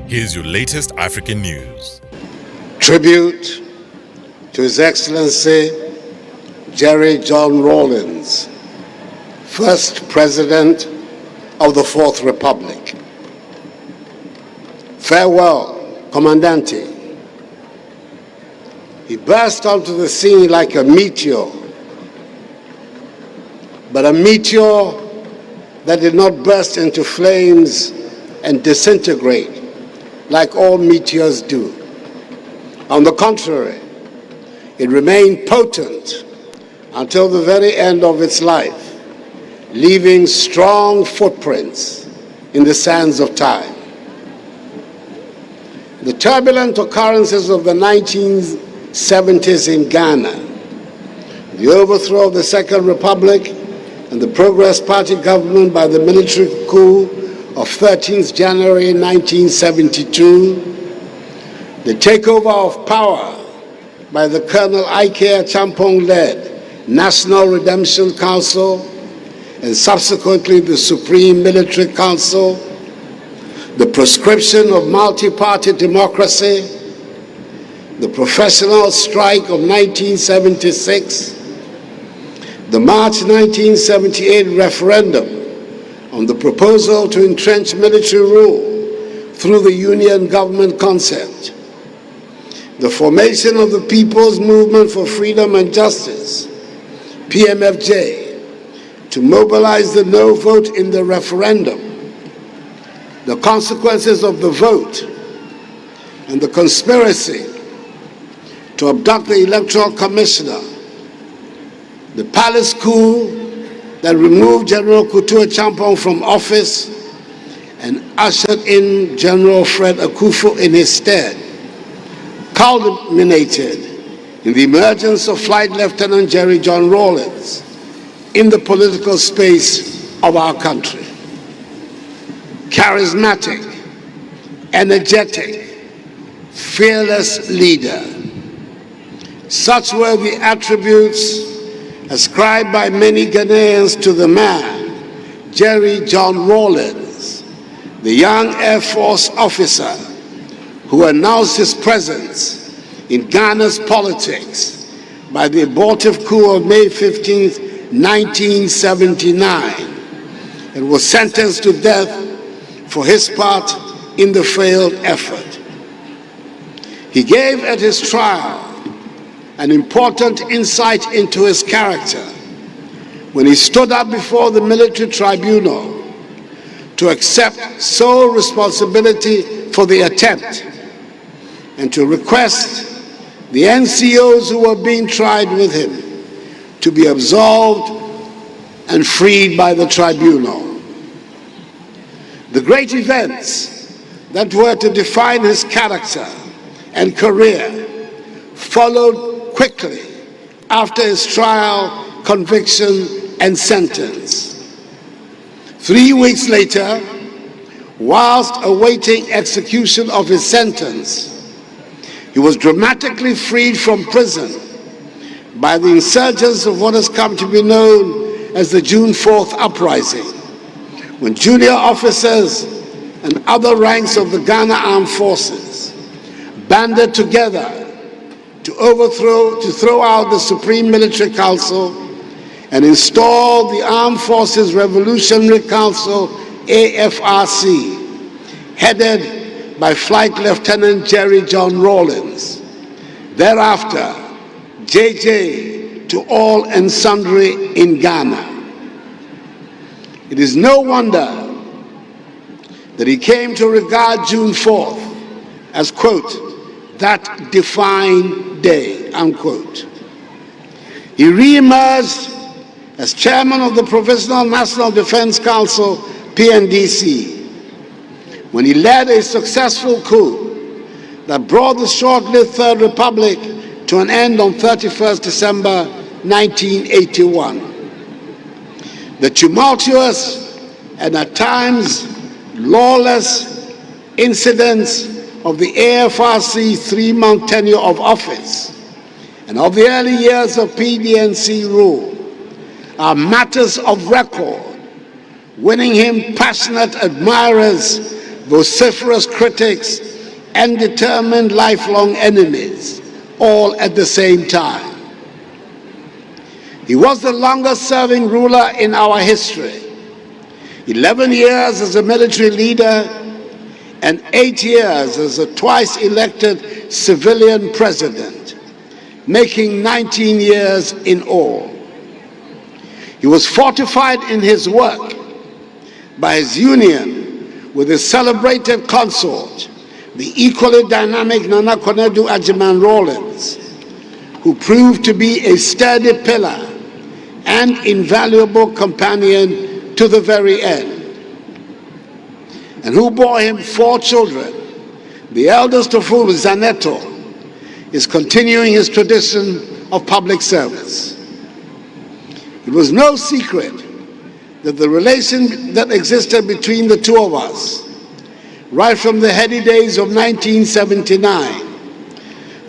Here's your latest African news. Tribute to His Excellency Jerry John Rawlings, first President of the Fourth Republic. Farewell, Comandante. He burst onto the scene like a meteor, but a meteor that did not burst into flames and disintegrate like all meteors do. On the contrary, it remained potent until the very end of its life, leaving strong footprints in the sands of time. The turbulent occurrences of the 1970s in Ghana, the overthrow of the Second Republic, and the Progress Party government by the military coup of 13th January 1972, the takeover of power by the Colonel Ike Achampong-led National Redemption Council and subsequently the Supreme Military Council, the proscription of multi-party democracy, the professional strike of 1976, the March 1978 referendum on the proposal to entrench military rule through the Union Government concept, the formation of the People's Movement for Freedom and Justice, PMFJ, to mobilize the no vote in the referendum, the consequences of the vote, and the conspiracy to abduct the Electoral Commissioner, the palace coup that removed General Kutu Achampong from office and ushered in General Fred Akufo in his stead, culminated in the emergence of Flight Lieutenant Jerry John Rawlings in the political space of our country. Charismatic, energetic, fearless leader. Such were the attributes ascribed by many Ghanaians to the man, Jerry John Rawlings, the young Air Force officer who announced his presence in Ghana's politics by the abortive coup of May 15, 1979, and was sentenced to death for his part in the failed effort. He gave at his trial an important insight into his character when he stood up before the military tribunal to accept sole responsibility for the attempt and to request the NCOs who were being tried with him to be absolved and freed by the tribunal. The great events that were to define his character and career followed quickly after his trial, conviction, and sentence. 3 weeks later, whilst awaiting execution of his sentence, he was dramatically freed from prison by the insurgents of what has come to be known as the June 4th uprising, when junior officers and other ranks of the Ghana Armed Forces banded together to throw out the Supreme Military Council and install the Armed Forces Revolutionary Council, AFRC, headed by Flight Lieutenant Jerry John Rawlings. Thereafter, JJ to all and sundry in Ghana. It is no wonder that he came to regard June 4th as, quote, that defined day, unquote. He re-emerged as chairman of the Provisional National Defense Council, PNDC, when he led a successful coup that brought the short-lived Third Republic to an end on 31st December 1981. The tumultuous and at times lawless incidents of the AFRC 3-month tenure of office and of the early years of PDNC rule are matters of record, winning him passionate admirers vociferous critics, and determined lifelong enemies, all at the same time. He was the longest-serving ruler in our history, 11 years as a military leader and 8 years as a twice-elected civilian president, making 19 years in all. He was fortified in his work by his union with his celebrated consort, the equally dynamic Nana Konadu Agyeman Rawlings, who proved to be a sturdy pillar and invaluable companion to the very end, and who bore him 4 children, the eldest of whom, Zaneto, is continuing his tradition of public service. It was no secret that the relation that existed between the two of us, right from the heady days of 1979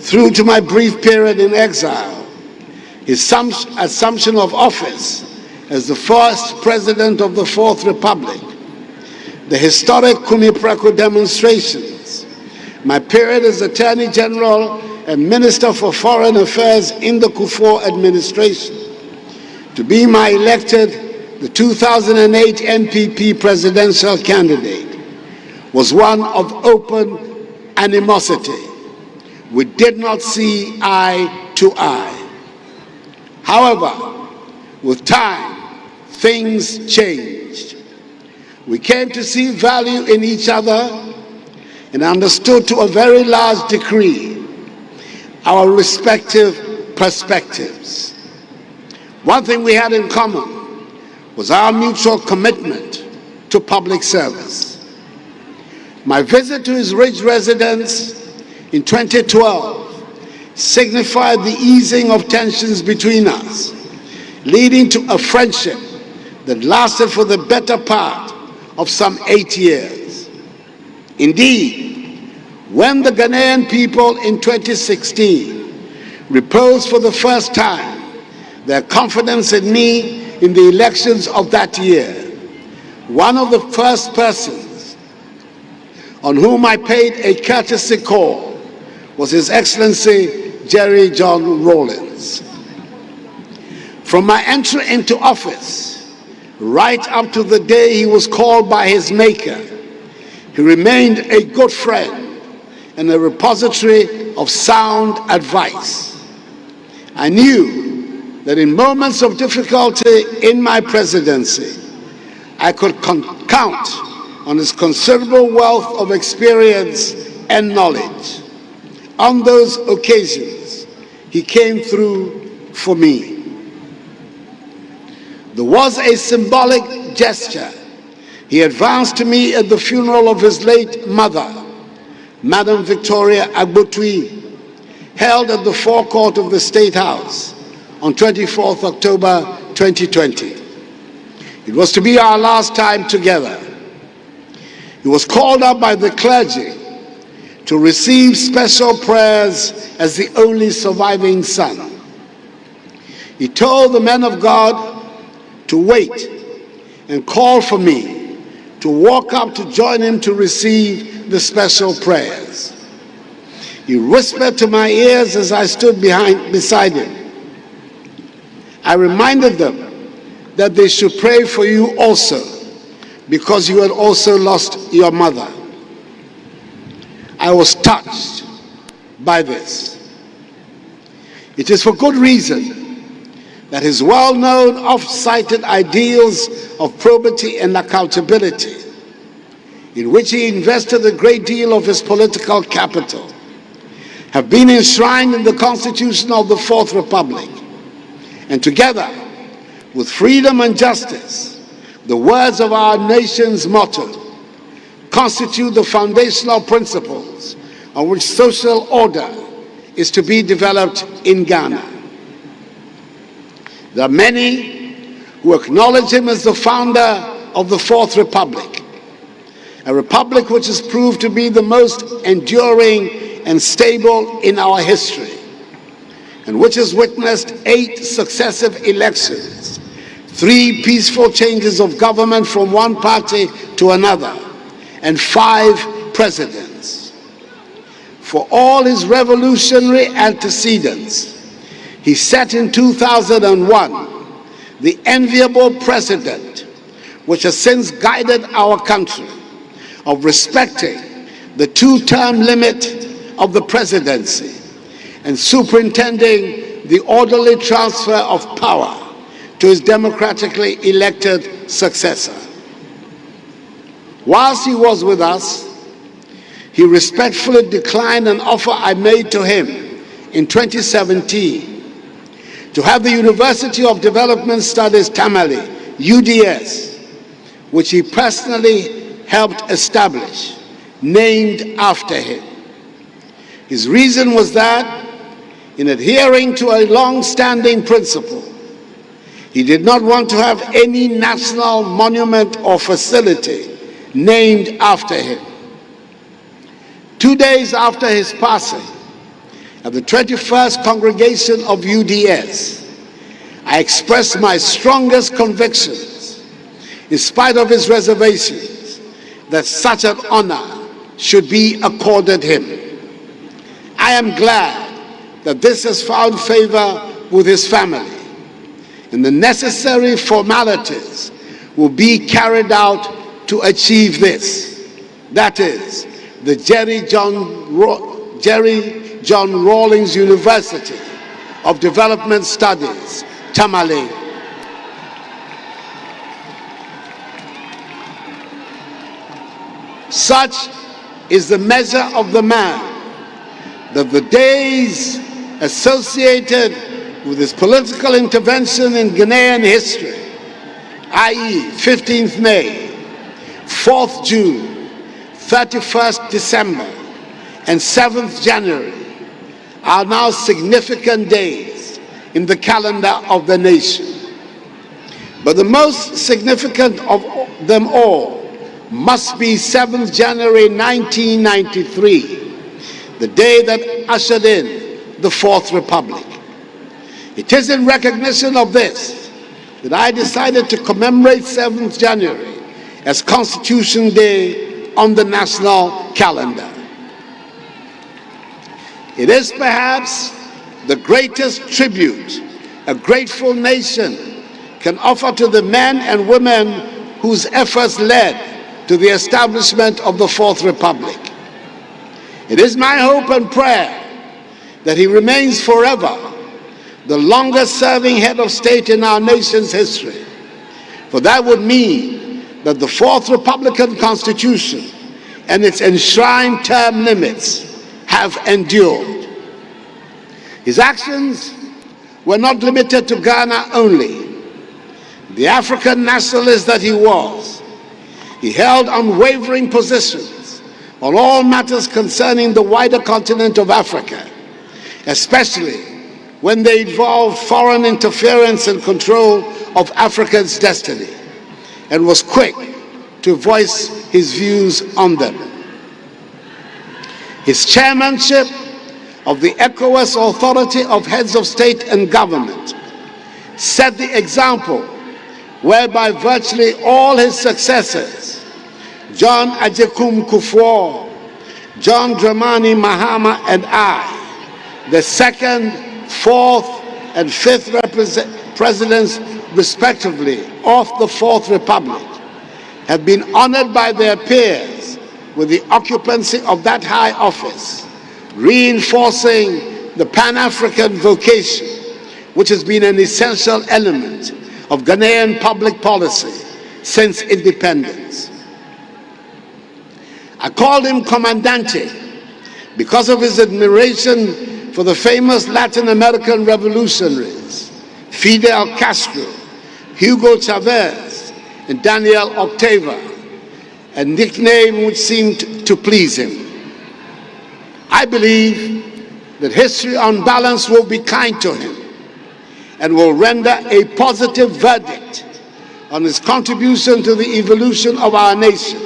through to my brief period in exile, his assumption of office as the first president of the Fourth Republic, the historic Kuniprako demonstrations, my period as Attorney General and Minister for Foreign Affairs in the Kufuor administration, to be my elected the 2008 NPP presidential candidate, was one of open animosity. We did not see eye to eye. However, with time, things changed. We came to see value in each other and understood to a very large degree our respective perspectives. One thing we had in common was our mutual commitment to public service. My visit to his ridge residence in 2012 signified the easing of tensions between us, leading to a friendship that lasted for the better part of some 8 years. Indeed, when the Ghanaian people in 2016 reposed for the first time their confidence in me in the elections of that year, one of the first persons on whom I paid a courtesy call was His Excellency Jerry John Rawlings. From my entry into office, right up to the day he was called by his maker, he remained a good friend and a repository of sound advice. I knew that in moments of difficulty in my presidency, I could count on his considerable wealth of experience and knowledge. On those occasions, he came through for me. There was a symbolic gesture. He advanced to me at the funeral of his late mother, Madam Victoria Agbotui, held at the forecourt of the State House on 24th October 2020. It was to be our last time together. He was called up by the clergy to receive special prayers as the only surviving son. He told the men of God to wait and call for me to walk up to join him to receive the special prayers. He whispered to my ears as I stood beside him. I reminded them that they should pray for you also, because you had also lost your mother. I was touched by this. It is for good reason that his well-known, oft-cited ideals of probity and accountability, in which he invested a great deal of his political capital, have been enshrined in the Constitution of the Fourth Republic, and together with freedom and justice, the words of our nation's motto, constitute the foundational principles on which social order is to be developed in Ghana. There are many who acknowledge him as the founder of the Fourth Republic, a republic which has proved to be the most enduring and stable in our history, and which has witnessed 8 successive elections, 3 peaceful changes of government from one party to another, and 5 presidents. For all his revolutionary antecedents, he set in 2001 the enviable precedent, which has since guided our country, of respecting the 2-term limit of the presidency and superintending the orderly transfer of power to his democratically elected successor. Whilst he was with us, he respectfully declined an offer I made to him in 2017 to have the University of Development Studies Tamale, UDS, which he personally helped establish, named after him. His reason was that, in adhering to a long-standing principle, he did not want to have any national monument or facility named after him. 2 days after his passing, at the 21st congregation of UDS, I expressed my strongest convictions, in spite of his reservations, that such an honor should be accorded him. I am glad that this has found favor with his family, and the necessary formalities will be carried out to achieve this. That is, the Jerry John Rawlings University of Development Studies, Tamale. Such is the measure of the man that the days associated with his political intervention in Ghanaian history, i.e. 15th May, 4th June, 31st December, and 7th January, are now significant days in the calendar of the nation. But the most significant of them all must be 7th January 1993, the day that ushered in the Fourth Republic. It is in recognition of this that I decided to commemorate 7th January as Constitution Day on the national calendar. It is perhaps the greatest tribute a grateful nation can offer to the men and women whose efforts led to the establishment of the Fourth Republic. It is my hope and prayer that he remains forever the longest-serving head of state in our nation's history, for that would mean that the Fourth Republican Constitution and its enshrined term limits have endured. His actions were not limited to Ghana only. The African nationalist that he was, he held unwavering positions on all matters concerning the wider continent of Africa, especially when they involved foreign interference and control of Africa's destiny, and was quick to voice his views on them. His chairmanship of the ECOWAS Authority of Heads of State and Government set the example whereby virtually all his successors, John Agyekum Kufuor, John Dramani Mahama, and I, the second, fourth, and fifth presidents, respectively, of the Fourth Republic, have been honored by their peers with the occupancy of that high office, reinforcing the Pan-African vocation, which has been an essential element of Ghanaian public policy since independence. I called him Comandante because of his admiration for the famous Latin American revolutionaries, Fidel Castro, Hugo Chavez, and Daniel Ortega, a nickname which seemed to please him. I believe that history on balance will be kind to him and will render a positive verdict on his contribution to the evolution of our nation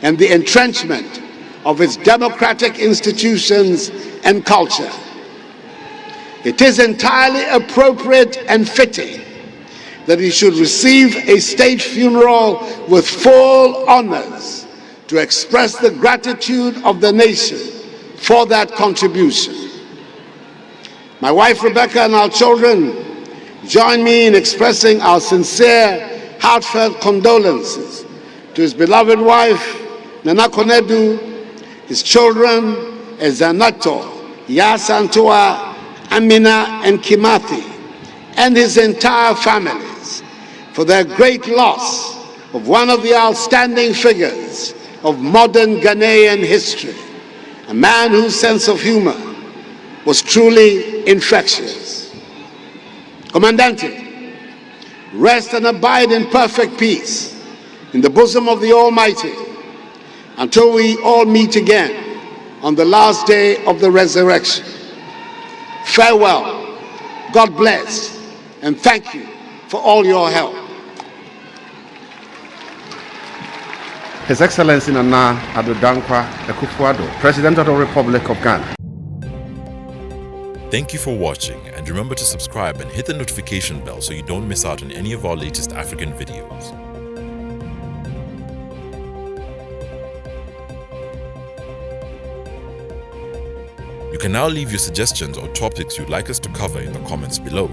and the entrenchment of its democratic institutions and culture. It is entirely appropriate and fitting that he should receive a state funeral with full honors to express the gratitude of the nation for that contribution. My wife Rebecca and our children join me in expressing our sincere, heartfelt condolences to his beloved wife, Nana Konedu, his children, Ezanato, Yasantua, Amina, and Kimathi, and his entire families for their great loss of one of the outstanding figures of modern Ghanaian history, a man whose sense of humor was truly infectious. Comandante, rest and abide in perfect peace in the bosom of the Almighty until we all meet again on the last day of the resurrection. Farewell, God bless, and thank you for all your help. His Excellency Nana Addo Dankwa Akufo-Addo, President of the Republic of Ghana. Thank you for watching, and remember to subscribe and hit the notification bell so you don't miss out on any of our latest African videos. You can now leave your suggestions or topics you'd like us to cover in the comments below.